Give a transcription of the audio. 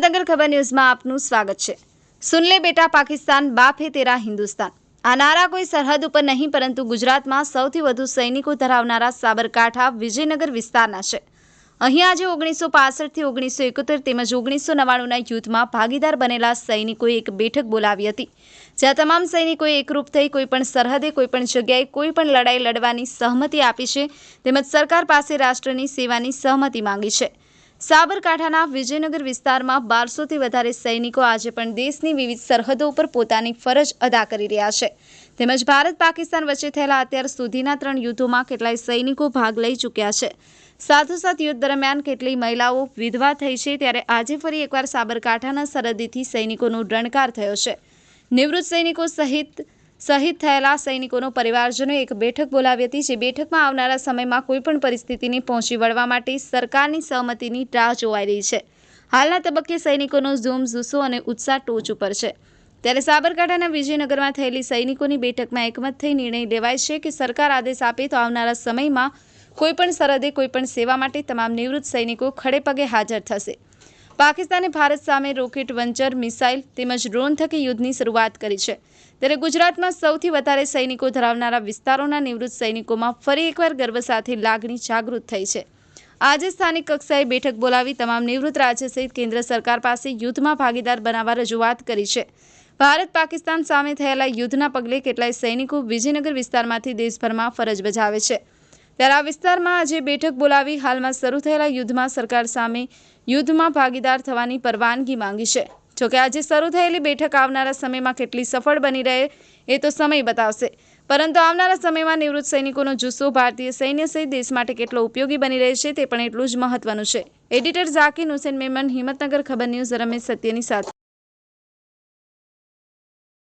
હિંમતનગર ખબર ન્યૂઝમાં આપનું સ્વાગત છે। સુન લે બેટા પાકિસ્તાન, બાપ હે તેરા હિન્દુસ્તાન। આ નારા કોઈ સરહદ ઉપર નહીં પરંતુ ગુજરાતમાં સૌથી વધુ સૈનિકો ધરાવનારા સાબરકાંઠા વિજયનગર વિસ્તારના છે। અહીં આજે 1965 થી 1971 તેમજ 1999ના યુદ્ધમાં ભાગીદાર બનેલા સૈનિકોએ એક બેઠક બોલાવી હતી, જ્યાં તમામ સૈનિકોએ એકરૂપ થઈ કોઈપણ સરહદે કોઈપણ જગ્યાએ કોઈપણ લડાઈ લડવાની સહમતિ આપી છે તેમજ સરકાર પાસે રાષ્ટ્રની સેવાની સહમતિ માંગી છે। સાબરકાંઠાના વિજયનગર વિસ્તારમાં 1200થી વધારે સૈનિકો આજે પણ દેશની વિવિધ સરહદો ઉપર પોતાની ફરજ અદા કરી રહ્યા છે તેમજ ભારત પાકિસ્તાન વચ્ચે થયેલા અત્યાર સુધીના 3 યુદ્ધોમાં કેટલાય સૈનિકો ભાગ લઈ ચૂક્યા છે। સાથોસાથ યુદ્ધ દરમિયાન કેટલી મહિલાઓ વિધવા થઈ છે, ત્યારે આજે ફરી એકવાર સાબરકાંઠાના સરહદેથી સૈનિકોનો રણકાર થયો છે। નિવૃત્ત સૈનિકો શહીદ થયેલા સૈનિકોનો પરિવારજનોએ એક બેઠક બોલાવી હતી, જે બેઠકમાં આવનારા સમયમાં કોઈપણ પરિસ્થિતિને પહોંચી વળવા માટે સરકારની સહમતિની રાહ જોવાઈ રહી છે। હાલના તબક્કે સૈનિકોનો ઝૂમ જુસ્સો અને ઉત્સાહ ટોચ ઉપર છે, ત્યારે સાબરકાંઠાના વિજયનગરમાં થયેલી સૈનિકોની બેઠકમાં એકમત થઈ નિર્ણય લેવાય છે કે સરકાર આદેશ આપે તો આવનારા સમયમાં કોઈપણ સરહદે કોઈપણ સેવા માટે તમામ નિવૃત્ત સૈનિકો ખડેપગે હાજર થશે। પાકિસ્તાને ભારત સામે રોકેટ, વંચર, મિસાઇલ તેમજ ડ્રોન થકી યુદ્ધની શરૂઆત કરી છે, ત્યારે ગુજરાતમાં સૌથી વધારે સૈનિકો ધરાવનારા વિસ્તારોના નિવૃત્ત સૈનિકોમાં ફરી એકવાર ગર્વ સાથે લાગણી જાગૃત થઈ છે। આજે સ્થાનિક કક્ષાએ બેઠક બોલાવી તમામ નિવૃત્ત રાજ્ય સહિત કેન્દ્ર સરકાર પાસે યુદ્ધમાં ભાગીદાર બનાવવા રજૂઆત કરી છે। ભારત પાકિસ્તાન સામે થયેલા યુદ્ધના પગલે કેટલાય સૈનિકો વિજયનગર વિસ્તારમાંથી દેશભરમાં ફરજ બજાવે છે, ત્યારે આ વિસ્તારમાં આજે બેઠક બોલાવી હાલમાં શરૂ થયેલા યુદ્ધમાં સરકાર સામે યુદ્ધમાં ભાગીદાર થવાની પરવાનગી માંગી છે। જોકે આજે શરૂ થયેલી બેઠક આવનારા સમયમાં કેટલી સફળ બની રહે એ તો સમય બતાવશે, પરંતુ આવનારા સમયમાં નિવૃત્ત સૈનિકોનો જુસ્સો ભારતીય સૈન્ય સહિત દેશ માટે કેટલો ઉપયોગી બની રહે છે તે પણ એટલું જ મહત્વનું છે। એડિટર ઝાકીર હુસૈન મેમન, હિંમતનગર ખબર ન્યૂઝ, રમેશ સત્યની સાથે।